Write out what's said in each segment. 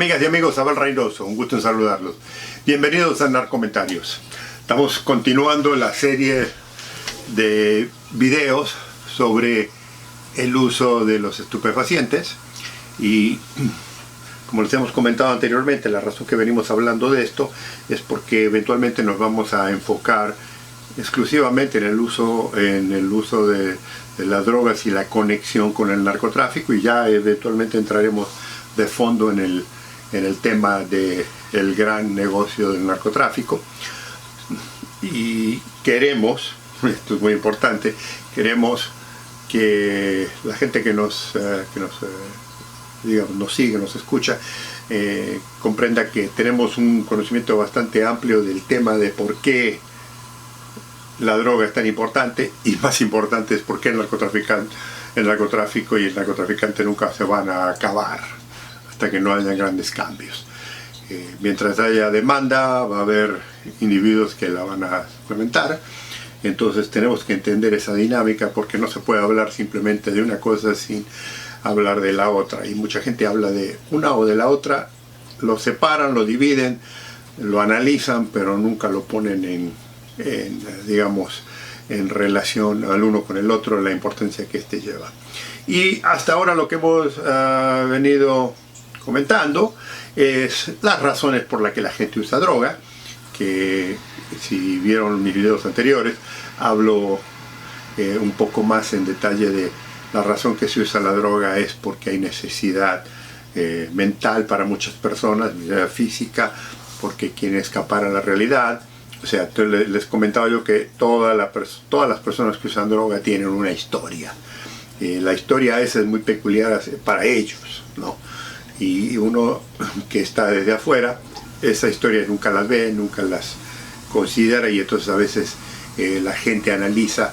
Amigas y amigos, Abel Reynoso, un gusto en saludarlos. Bienvenidos a Narcomentarios. Estamos continuando la serie de videos sobre el uso de los estupefacientes y, como les hemos comentado anteriormente, la razón que venimos hablando de esto es porque eventualmente nos vamos a enfocar exclusivamente en el uso de las drogas y la conexión con el narcotráfico, y ya eventualmente entraremos de fondo en el tema del gran negocio del narcotráfico. Y queremos, esto es muy importante, queremos que la gente que nos sigue, nos escucha, comprenda que tenemos un conocimiento bastante amplio del tema de por qué la droga es tan importante, y más importante es por qué el narcotráfico y el narcotraficante nunca se van a acabar hasta que no haya grandes cambios. Mientras haya demanda, va a haber individuos que la van a suplementar. Entonces tenemos que entender esa dinámica, porque no se puede hablar simplemente de una cosa sin hablar de la otra. Y mucha gente habla de una o de la otra, lo separan, lo dividen, lo analizan, pero nunca lo ponen en relación al uno con el otro, la importancia que este lleva. Y hasta ahora lo que hemos venido comentando es las razones por las que la gente usa droga, que si vieron mis videos anteriores hablo un poco más en detalle de la razón que se usa la droga. Es porque hay necesidad mental para muchas personas, necesidad física, porque quieren escapar a la realidad. O sea, les comentaba yo que todas las personas que usan droga tienen una historia. La historia esa es muy peculiar para ellos, ¿no? Y uno que está desde afuera, esa historia nunca las ve, nunca las considera, y entonces a veces la gente analiza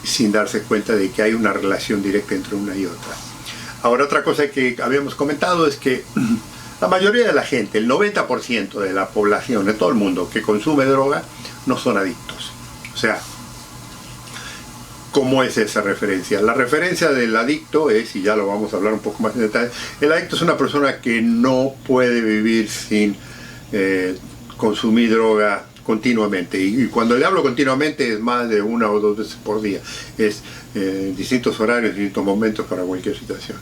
sin darse cuenta de que hay una relación directa entre una y otra. Ahora, otra cosa que habíamos comentado es que la mayoría de la gente, el 90% de la población, de todo el mundo que consume droga, no son adictos. O sea, ¿cómo es esa referencia? La referencia del adicto es, y ya lo vamos a hablar un poco más en detalle, el adicto es una persona que no puede vivir sin consumir droga continuamente. Y cuando le hablo continuamente es más de una o dos veces por día. Es distintos horarios, distintos momentos para cualquier situación.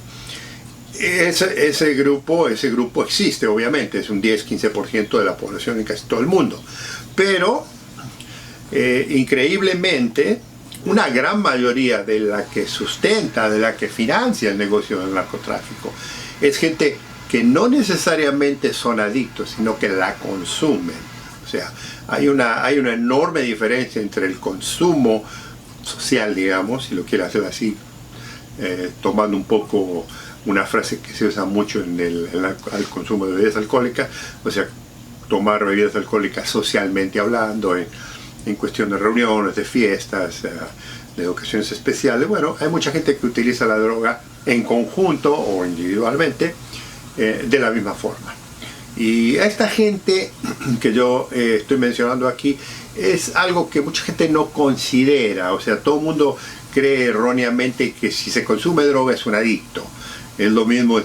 Ese grupo existe, obviamente, es un 10-15% de la población en casi todo el mundo, pero increíblemente una gran mayoría de la que sustenta, de la que financia el negocio del narcotráfico, es gente que no necesariamente son adictos, sino que la consumen. O sea, hay una enorme diferencia entre el consumo social, digamos, si lo quiere hacer así, tomando un poco una frase que se usa mucho al consumo de bebidas alcohólicas, o sea, tomar bebidas alcohólicas socialmente hablando, en cuestión de reuniones, de fiestas, de ocasiones especiales. Bueno, hay mucha gente que utiliza la droga en conjunto o individualmente de la misma forma. Y a esta gente que yo estoy mencionando aquí es algo que mucha gente no considera. O sea, todo el mundo cree erróneamente que si se consume droga es un adicto. Es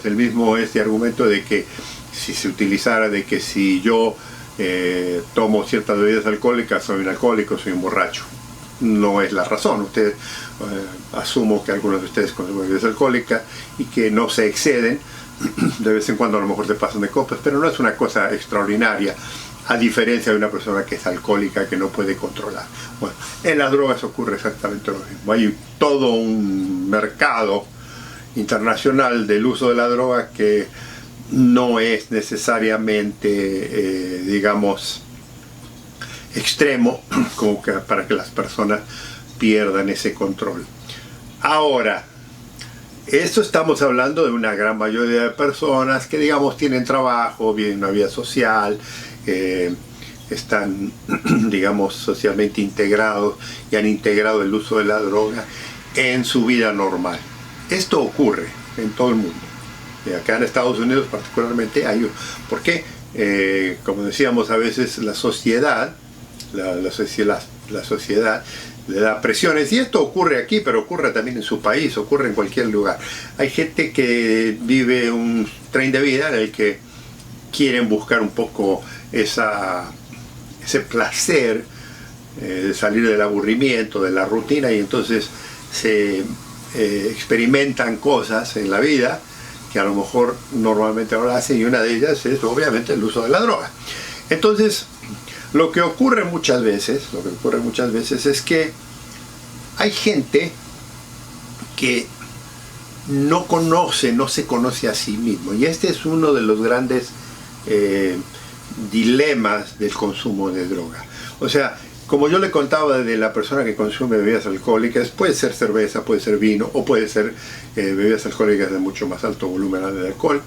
el mismo este argumento de que si se utilizara de que si yo tomo ciertas bebidas alcohólicas soy un alcohólico, soy un borracho. No es la razón. Ustedes, asumo que algunos de ustedes consumen bebidas alcohólicas y que no se exceden. De vez en cuando a lo mejor se pasan de copas, pero no es una cosa extraordinaria, a diferencia de una persona que es alcohólica, que no puede controlar. Bueno, en las drogas ocurre exactamente lo mismo. Hay todo un mercado internacional del uso de la droga que no es necesariamente, digamos, extremo, como que para que las personas pierdan ese control. Ahora, esto estamos hablando de una gran mayoría de personas que, digamos, tienen trabajo, viven una vida social, están, digamos, socialmente integrados y han integrado el uso de la droga en su vida normal. Esto ocurre en todo el mundo. Acá en Estados Unidos particularmente hay. ¿Por qué? Como decíamos, a veces la sociedad le da presiones, y esto ocurre aquí, pero ocurre también en su país, ocurre en cualquier lugar. Hay gente que vive un tren de vida en el que quieren buscar un poco ese placer de salir del aburrimiento, de la rutina, y entonces se experimentan cosas en la vida que a lo mejor normalmente no lo hacen, y una de ellas es obviamente el uso de la droga. Entonces, lo que ocurre muchas veces es que hay gente que no se conoce a sí mismo, y este es uno de los grandes dilemas del consumo de droga. O sea, como yo le contaba de la persona que consume bebidas alcohólicas, puede ser cerveza, puede ser vino, o puede ser bebidas alcohólicas de mucho más alto volumen de alcohol.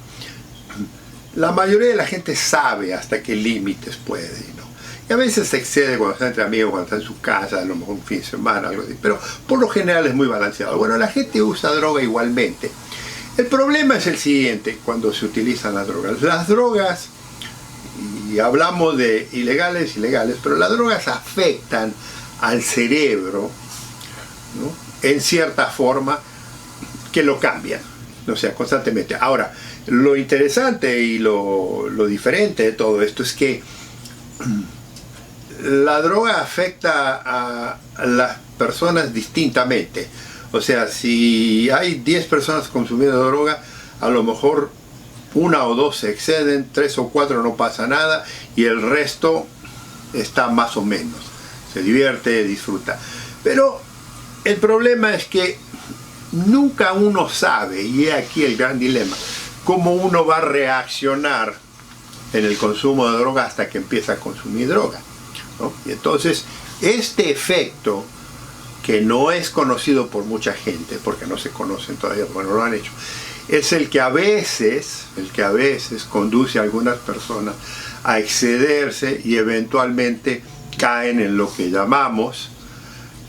La mayoría de la gente sabe hasta qué límites puede, ¿no? Y a veces se excede cuando está entre amigos, cuando está en su casa, a lo mejor un fin de semana, algo así. Pero por lo general es muy balanceado. Bueno, la gente usa droga igualmente. El problema es el siguiente cuando se utilizan las drogas. Las drogas, y hablamos de ilegales, pero las drogas afectan al cerebro, ¿no?, en cierta forma que lo cambian, o sea, constantemente. Ahora, lo interesante y lo diferente de todo esto es que la droga afecta a las personas distintamente. O sea, si hay 10 personas consumiendo droga, a lo mejor 1 o 2 se exceden, 3 o 4 no pasa nada, y el resto está más o menos, se divierte, disfruta. Pero el problema es que nunca uno sabe, y es aquí el gran dilema, cómo uno va a reaccionar en el consumo de droga hasta que empieza a consumir droga, ¿no? Y entonces este efecto, que no es conocido por mucha gente, porque no se conocen todavía, porque no lo han hecho, es el que a veces conduce a algunas personas a excederse y eventualmente caen en lo que llamamos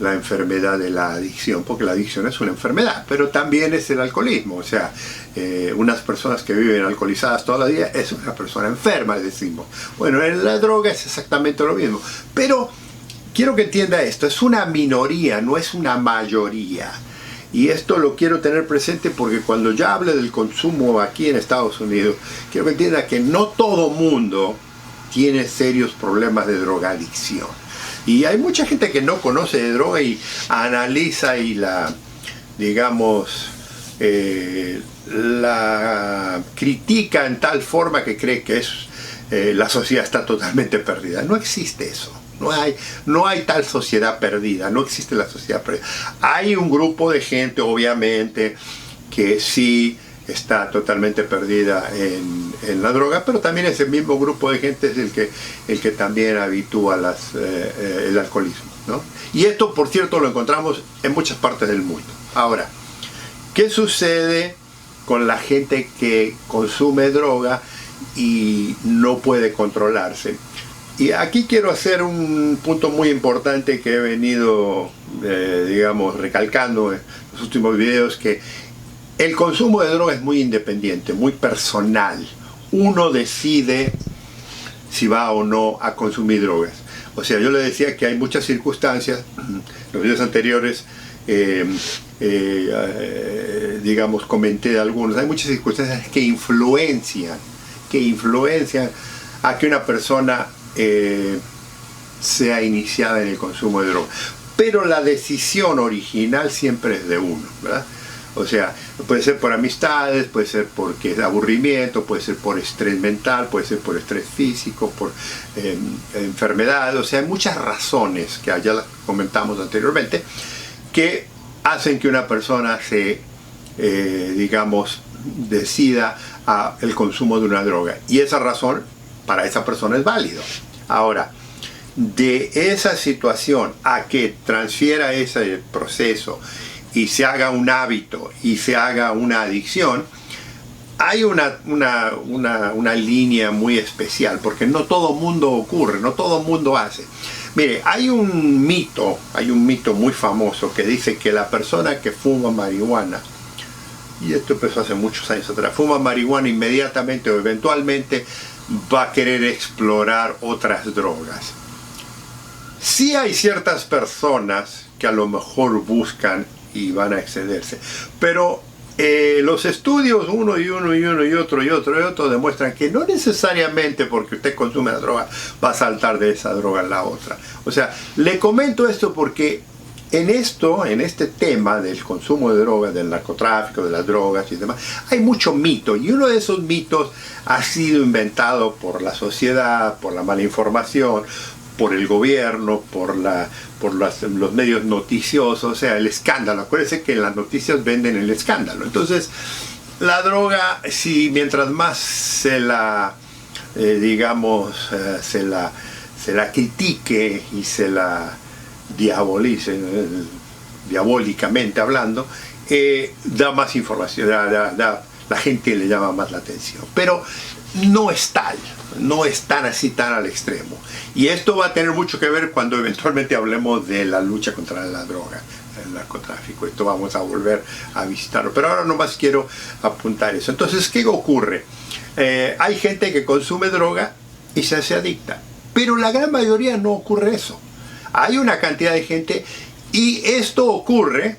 la enfermedad de la adicción, porque la adicción es una enfermedad, pero también es el alcoholismo. O sea, unas personas que viven alcoholizadas toda la vida es una persona enferma, decimos. Bueno, en la droga es exactamente lo mismo, pero quiero que entienda esto, es una minoría, no es una mayoría. Y esto lo quiero tener presente porque cuando ya hable del consumo aquí en Estados Unidos, quiero que entienda que no todo mundo tiene serios problemas de drogadicción. Y hay mucha gente que no conoce de droga y analiza y la, digamos, la critica en tal forma que cree que la sociedad está totalmente perdida. No existe eso. No hay tal sociedad perdida, no existe la sociedad perdida. Hay un grupo de gente, obviamente, que sí está totalmente perdida en la droga, pero también ese mismo grupo de gente es el que también habitúa el alcoholismo, ¿no? Y esto, por cierto, lo encontramos en muchas partes del mundo. Ahora, ¿qué sucede con la gente que consume droga y no puede controlarse? Y aquí quiero hacer un punto muy importante que he venido, digamos, recalcando en los últimos videos, que el consumo de droga es muy independiente, muy personal. Uno decide si va o no a consumir drogas. O sea, yo le decía que hay muchas circunstancias, en los videos anteriores, digamos, comenté de algunos, hay muchas circunstancias que influencian a que una persona sea iniciada en el consumo de droga, pero la decisión original siempre es de uno, ¿verdad? O sea, puede ser por amistades, puede ser porque es aburrimiento, puede ser por estrés mental, puede ser por estrés físico, por enfermedad. O sea, hay muchas razones que ya las comentamos anteriormente que hacen que una persona se, digamos, decida a el consumo de una droga, y esa razón para esa persona es válido. Ahora, de esa situación a que transfiera ese proceso y se haga un hábito y se haga una adicción, hay una línea muy especial, porque no todo mundo ocurre, no todo mundo hace. Mire, hay un mito muy famoso que dice que la persona que fuma marihuana, y esto empezó hace muchos años atrás, fuma marihuana inmediatamente o eventualmente va a querer explorar otras drogas. Sí hay ciertas personas que a lo mejor buscan y van a excederse, pero los estudios, uno y uno y uno y otro y otro y otro, demuestran que no necesariamente porque usted consume la droga va a saltar de esa droga a la otra. O sea, le comento esto porque en este tema del consumo de drogas, del narcotráfico, de las drogas y demás, hay mucho mito, y uno de esos mitos ha sido inventado por la sociedad, por la mala información, por el gobierno, por los medios noticiosos, o sea, el escándalo. Acuérdense que las noticias venden el escándalo. Entonces, la droga, si mientras más se la, se la critique y se la diabolice, diabólicamente hablando, da más información, la gente le llama más la atención. Pero no es tal, no es tan así, tan al extremo. Y esto va a tener mucho que ver cuando eventualmente hablemos de la lucha contra la droga, el narcotráfico. Esto vamos a volver a visitarlo. Pero ahora nomás quiero apuntar eso. Entonces, ¿qué ocurre? Hay gente que consume droga y se hace adicta. Pero la gran mayoría no ocurre eso. Hay una cantidad de gente, y esto ocurre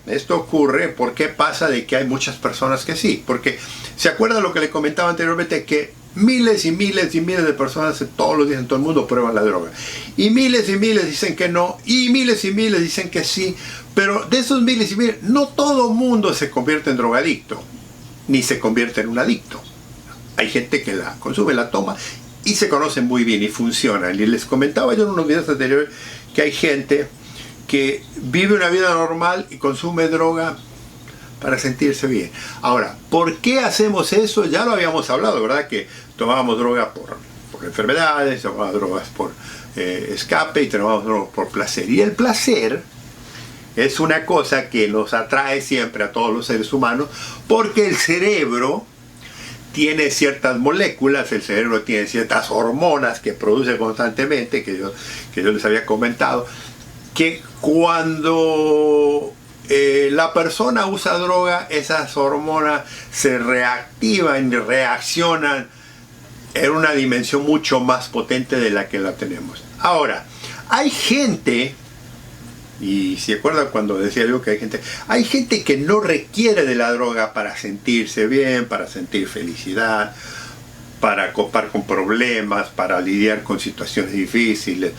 porque pasa de que hay muchas personas que sí. Porque, ¿se acuerda lo que le comentaba anteriormente? Que miles y miles y miles de personas todos los días en todo el mundo prueban la droga. Y miles dicen que no, y miles dicen que sí. Pero de esos miles y miles, no todo el mundo se convierte en drogadicto, ni se convierte en un adicto. Hay gente que la consume, la toma, y se conocen muy bien y funcionan. Y les comentaba yo en unos videos anteriores que hay gente que vive una vida normal y consume droga para sentirse bien. Ahora, ¿por qué hacemos eso? Ya lo habíamos hablado, ¿verdad? Que tomábamos droga por enfermedades, tomábamos drogas por escape y tomábamos drogas por placer. Y el placer es una cosa que nos atrae siempre a todos los seres humanos, porque el cerebro tiene ciertas moléculas, el cerebro tiene ciertas hormonas que produce constantemente, que yo les había comentado, que cuando la persona usa droga, esas hormonas se reactivan y reaccionan en una dimensión mucho más potente de la que la tenemos. Ahora, hay gente, y se acuerdan cuando decía yo que hay gente que no requiere de la droga para sentirse bien, para sentir felicidad, para copar con problemas, para lidiar con situaciones difíciles,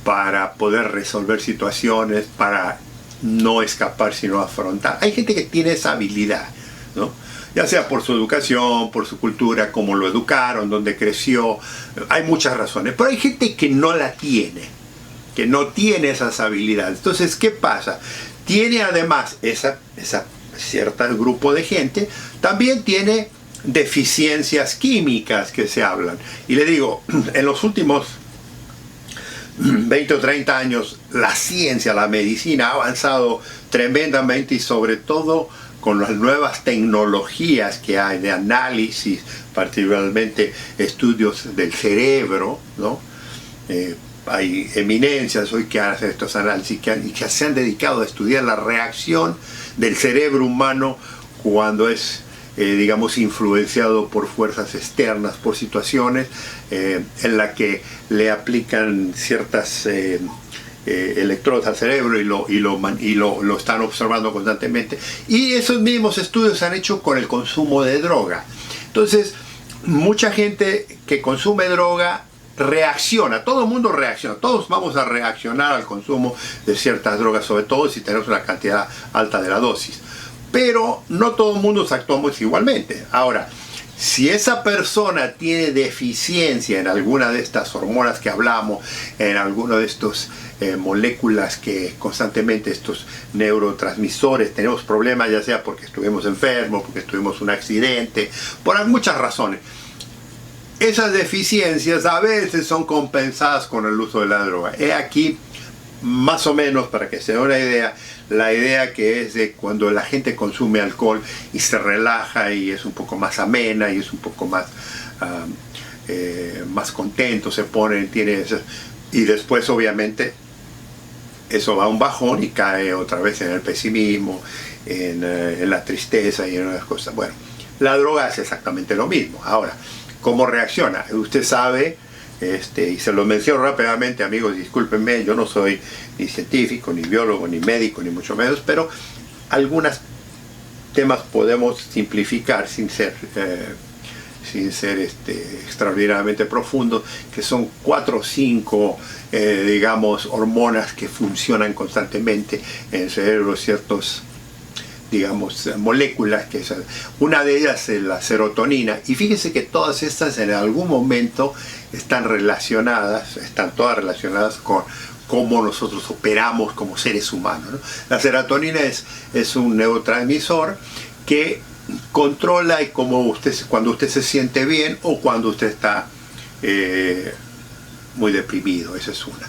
para poder resolver situaciones, para no escapar sino afrontar. Hay gente que tiene esa habilidad, ¿no? Ya sea por su educación, por su cultura, cómo lo educaron, dónde creció, hay muchas razones. Pero hay gente que no la tiene, que no tiene esas habilidades. Entonces, ¿qué pasa? Tiene además esa cierto grupo de gente, también tiene deficiencias químicas que se hablan. Y le digo, en los últimos 20 o 30 años, la ciencia, la medicina ha avanzado tremendamente, y sobre todo con las nuevas tecnologías que hay de análisis, particularmente estudios del cerebro, ¿no? Hay eminencias hoy que hacen estos análisis y que se han dedicado a estudiar la reacción del cerebro humano cuando es, digamos, influenciado por fuerzas externas, por situaciones en las que le aplican ciertas electrodos al cerebro y lo están observando constantemente. Y esos mismos estudios se han hecho con el consumo de droga. Entonces, mucha gente que consume droga reacciona, todo el mundo reacciona, todos vamos a reaccionar al consumo de ciertas drogas, sobre todo si tenemos una cantidad alta de la dosis. Pero no todo el mundo actuamos igualmente. Ahora, si esa persona tiene deficiencia en alguna de estas hormonas que hablamos, en alguna de estas moléculas que constantemente, estos neurotransmisores, tenemos problemas, ya sea porque estuvimos enfermos, porque tuvimos un accidente, por muchas razones, esas deficiencias a veces son compensadas con el uso de la droga. He aquí, más o menos, para que se den una idea, la idea que es de cuando la gente consume alcohol y se relaja y es un poco más amena y es un poco más, más contento, se pone, tiene eso, y después obviamente eso va a un bajón y cae otra vez en el pesimismo, en la tristeza y en otras cosas. Bueno, la droga hace exactamente lo mismo. Ahora, ¿cómo reacciona? Usted sabe, y se lo menciono rápidamente, amigos, discúlpenme, yo no soy ni científico, ni biólogo, ni médico, ni mucho menos, pero algunas temas podemos simplificar sin ser extraordinariamente profundos, que son 4 o 5, digamos, hormonas que funcionan constantemente en el cerebro, ciertos, digamos, moléculas, una de ellas es la serotonina, y fíjense que todas estas en algún momento están todas relacionadas con cómo nosotros operamos como seres humanos, ¿no? La serotonina es un neurotransmisor que controla cuando usted se siente bien o cuando usted está muy deprimido. Esa es una.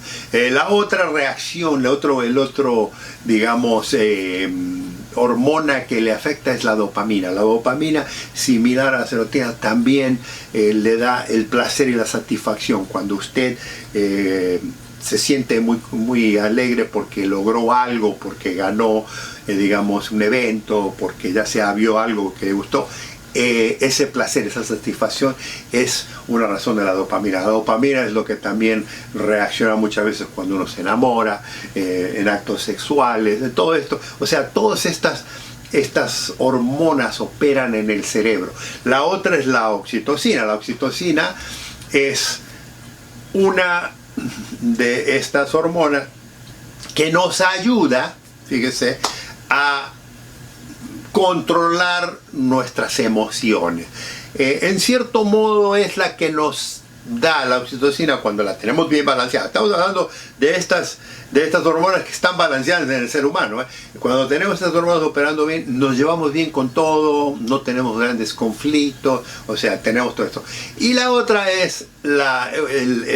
La otra reacción, el otro digamos, hormona que le afecta es la dopamina. La dopamina, similar a la serotonina, también le da el placer y la satisfacción. Cuando usted se siente muy alegre porque logró algo, porque ganó, digamos, un evento, porque ya sea vio algo que le gustó, ese placer, esa satisfacción es una razón de la dopamina. La dopamina es lo que también reacciona muchas veces cuando uno se enamora, en actos sexuales, de todo esto. O sea, todas estas hormonas operan en el cerebro. La otra es la oxitocina. La oxitocina es una de estas hormonas que nos ayuda, fíjese, a controlar nuestras emociones. En cierto modo es la que nos da la oxitocina cuando la tenemos bien balanceada. Estamos hablando de estas hormonas que están balanceadas en el ser humano, ¿eh? Cuando tenemos estas hormonas operando bien, nos llevamos bien con todo, no tenemos grandes conflictos, o sea, tenemos todo esto. Y la otra es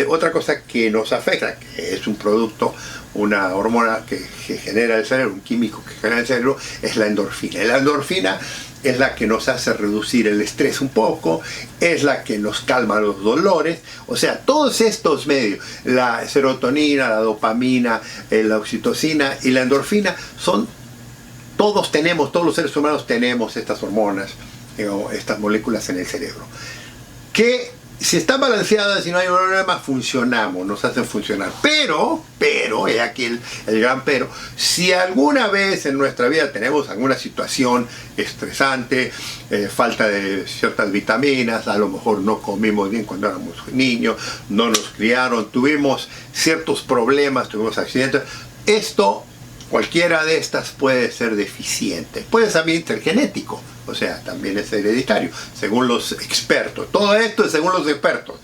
otra cosa que nos afecta, que es un producto, una hormona que genera el cerebro, un químico que genera el cerebro, es la endorfina. Y la endorfina es la que nos hace reducir el estrés un poco, es la que nos calma los dolores. O sea, todos estos medios, la serotonina, la dopamina, la oxitocina y la endorfina, todos los seres humanos tenemos estas hormonas, estas moléculas en el cerebro, que si están balanceadas y no hay problema, funcionamos, nos hacen funcionar. Pero, he aquí el gran pero, si alguna vez en nuestra vida tenemos alguna situación estresante, falta de ciertas vitaminas, a lo mejor no comimos bien cuando éramos niños, no nos criaron, tuvimos ciertos problemas, tuvimos accidentes, cualquiera de estas puede ser deficiente. Puede también ser genético, o sea, también es hereditario, según los expertos. Todo esto es según los expertos.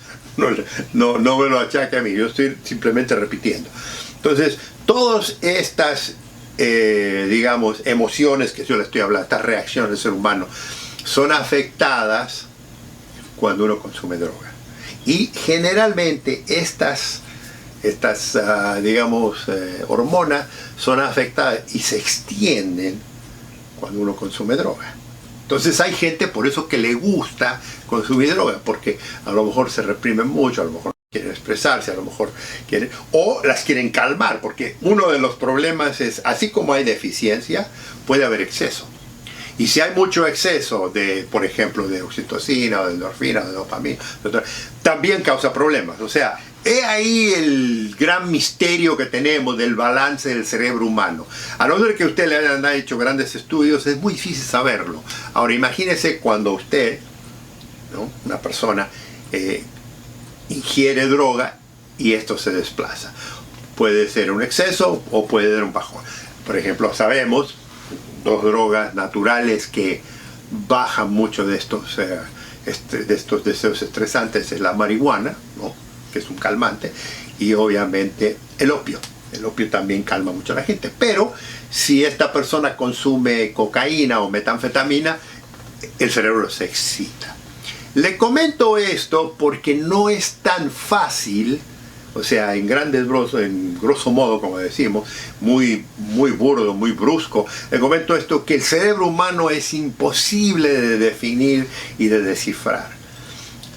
No me lo achaque a mí, yo estoy simplemente repitiendo. Entonces, todas estas, digamos, emociones que yo le estoy hablando, estas reacciones del ser humano, son afectadas cuando uno consume droga. Y generalmente estas digamos, hormonas son afectadas y se extienden cuando uno consume droga. Entonces hay gente por eso que le gusta consumir droga, porque a lo mejor se reprimen mucho, a lo mejor quieren expresarse, a lo mejor o las quieren calmar, porque uno de los problemas es, así como hay deficiencia, puede haber exceso. Y si hay mucho exceso de, por ejemplo, de oxitocina, o de endorfina, o de dopamina, también causa problemas. O sea, he ahí el gran misterio que tenemos del balance del cerebro humano. A no ser que usted le hayan hecho grandes estudios, es muy difícil saberlo. Ahora, imagínese cuando usted, ¿no?, una persona, ingiere droga y esto se desplaza. Puede ser un exceso o puede ser un bajón. Por ejemplo, sabemos dos drogas naturales que bajan mucho de estos deseos estresantes: es la marihuana, ¿no?, que es un calmante, y obviamente el opio. El opio también calma mucho a la gente. Pero si esta persona consume cocaína o metanfetamina, el cerebro se excita. Le comento esto porque no es tan fácil, o sea, en grosso modo, como decimos, muy burdo, muy brusco, le comento esto, que el cerebro humano es imposible de definir y de descifrar.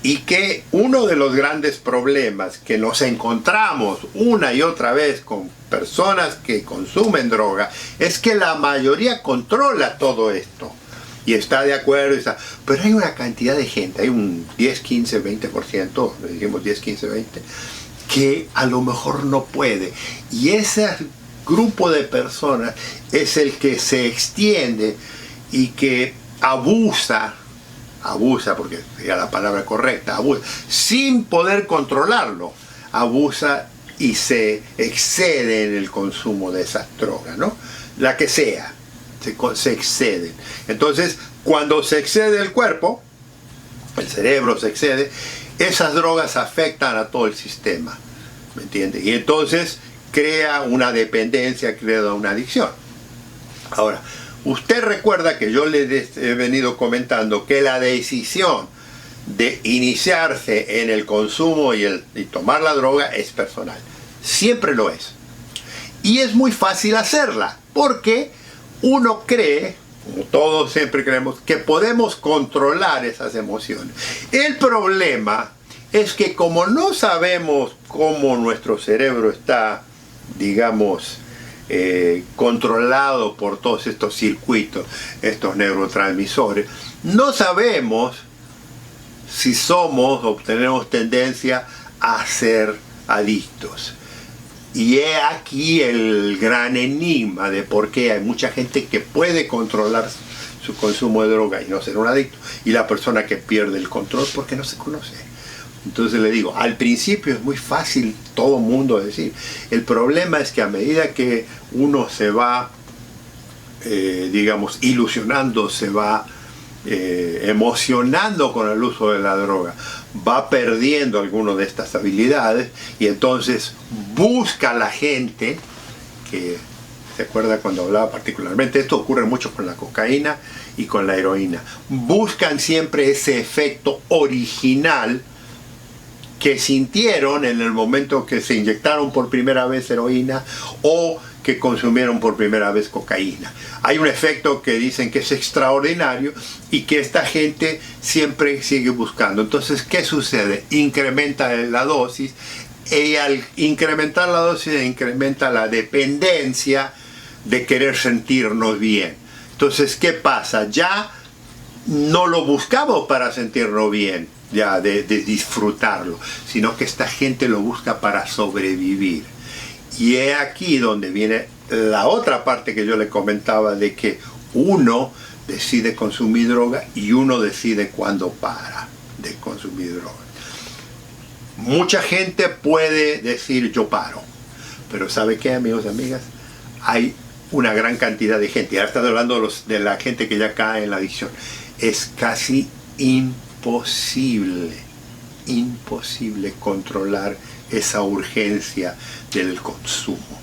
Y que uno de los grandes problemas que nos encontramos una y otra vez con personas que consumen droga es que la mayoría controla todo esto y está de acuerdo, pero hay una cantidad de gente, hay un 10, 15, 20%, le dijimos 10, 15, 20%, que a lo mejor no puede. Y ese grupo de personas es el que se extiende y que abusa porque sería la palabra correcta, abusa, sin poder controlarlo, abusa y se excede en el consumo de esas drogas, ¿no? La que sea, se exceden. Entonces, cuando se excede el cuerpo, el cerebro se excede, esas drogas afectan a todo el sistema, ¿me entiende? Y entonces crea una dependencia, crea una adicción. Ahora, usted recuerda que yo le he venido comentando que la decisión de iniciarse en el consumo y tomar la droga es personal. Siempre lo es. Y es muy fácil hacerla, porque uno cree, como todos siempre creemos, que podemos controlar esas emociones. El problema es que como no sabemos cómo nuestro cerebro está, digamos, controlado por todos estos circuitos, estos neurotransmisores, no sabemos si somos o tenemos tendencia a ser adictos. Y he aquí el gran enigma de por qué hay mucha gente que puede controlar su consumo de droga y no ser un adicto, y la persona que pierde el control porque no se conoce. Entonces le digo, al principio es muy fácil todo mundo decir. El problema es que a medida que uno se va, digamos, ilusionando, se va emocionando con el uso de la droga, va perdiendo algunas de estas habilidades, y entonces busca la gente que, ¿se acuerda cuando hablaba particularmente? Esto ocurre mucho con la cocaína y con la heroína. Buscan siempre ese efecto original que sintieron en el momento que se inyectaron por primera vez heroína o que consumieron por primera vez cocaína. Hay un efecto que dicen que es extraordinario y que esta gente siempre sigue buscando. Entonces, ¿qué sucede? Incrementa la dosis, y al incrementar la dosis incrementa la dependencia de querer sentirnos bien. Entonces, ¿qué pasa? Ya no lo buscamos para sentirnos bien, ya de disfrutarlo, sino que esta gente lo busca para sobrevivir. Y es aquí donde viene la otra parte que yo le comentaba, de que uno decide consumir droga y uno decide cuándo para de consumir droga. Mucha gente puede decir yo paro, pero ¿sabe qué, amigos y amigas? Hay una gran cantidad de gente, ahora estoy hablando de la gente que ya cae en la adicción. Es casi imposible controlar esa urgencia del consumo.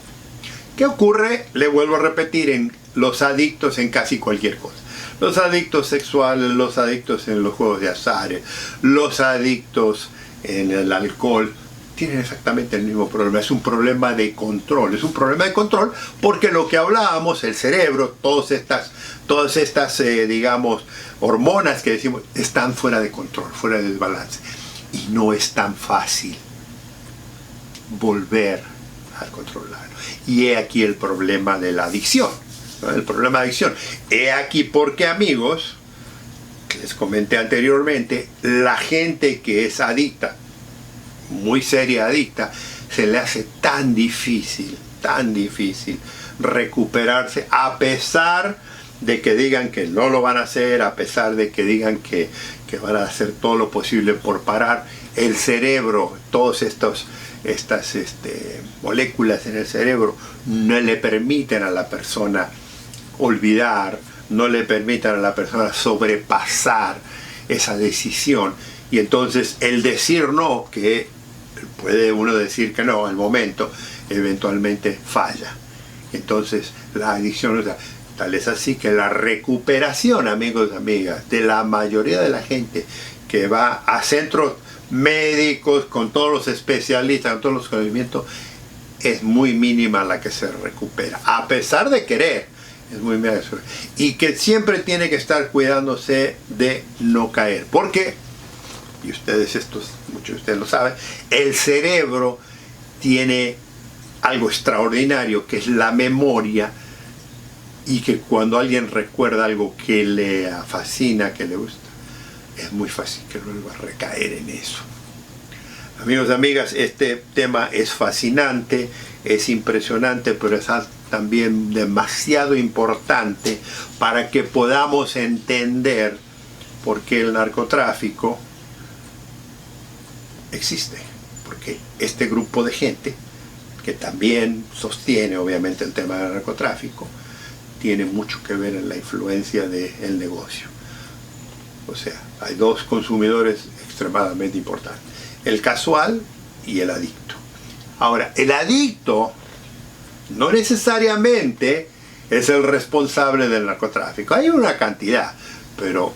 ¿Qué ocurre? Le vuelvo a repetir, en los adictos en casi cualquier cosa. Los adictos sexuales, los adictos en los juegos de azar, los adictos en el alcohol, tienen exactamente el mismo problema. Es un problema de control. Es un problema de control porque lo que hablábamos, el cerebro, todas estas digamos, hormonas que decimos, están fuera de control, fuera de desbalance. Y no es tan fácil volver a controlarlo. Y he aquí el problema de la adicción, ¿no? El problema de adicción. He aquí porque, amigos, les comenté anteriormente, la gente que es adicta, muy seria adicta, se le hace tan difícil recuperarse, a pesar de que digan que no lo van a hacer, a pesar de que digan que van a hacer todo lo posible por parar. El cerebro, todas estas moléculas en el cerebro no le permiten a la persona olvidar, no le permiten a la persona sobrepasar esa decisión. Y entonces el decir no, que puede uno decir que no al momento, eventualmente falla. Entonces la adicción, o sea, tal es así que la recuperación, amigos y amigas, de la mayoría de la gente que va a centros médicos con todos los especialistas, con todos los conocimientos, es muy mínima la que se recupera, a pesar de querer, es muy mínima. Y que siempre tiene que estar cuidándose de no caer, porque, y muchos de ustedes lo saben, el cerebro tiene algo extraordinario que es la memoria, y que cuando alguien recuerda algo que le fascina, que le gusta, es muy fácil que vuelva a recaer en eso. Amigos y amigas, este tema es fascinante, es impresionante, pero es también demasiado importante para que podamos entender por qué el narcotráfico existe. Porque este grupo de gente, que también sostiene obviamente el tema del narcotráfico, tiene mucho que ver en la influencia del negocio. O sea, hay dos consumidores extremadamente importantes: el casual y el adicto. Ahora, el adicto no necesariamente es el responsable del narcotráfico. Hay una cantidad, pero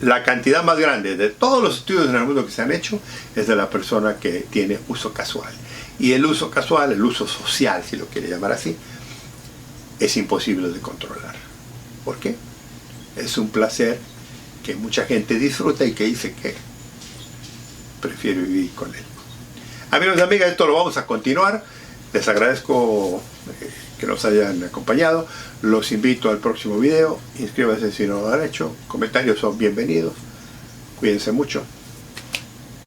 la cantidad más grande de todos los estudios en el mundo que se han hecho es de la persona que tiene uso casual. Y el uso casual, el uso social, si lo quiere llamar así, es imposible de controlar. ¿Por qué? Es un placer que mucha gente disfruta y que dice que prefiere vivir con él. Amigos y amigas, esto lo vamos a continuar. Les agradezco que nos hayan acompañado. Los invito al próximo video. Inscríbanse si no lo han hecho. Comentarios son bienvenidos. Cuídense mucho.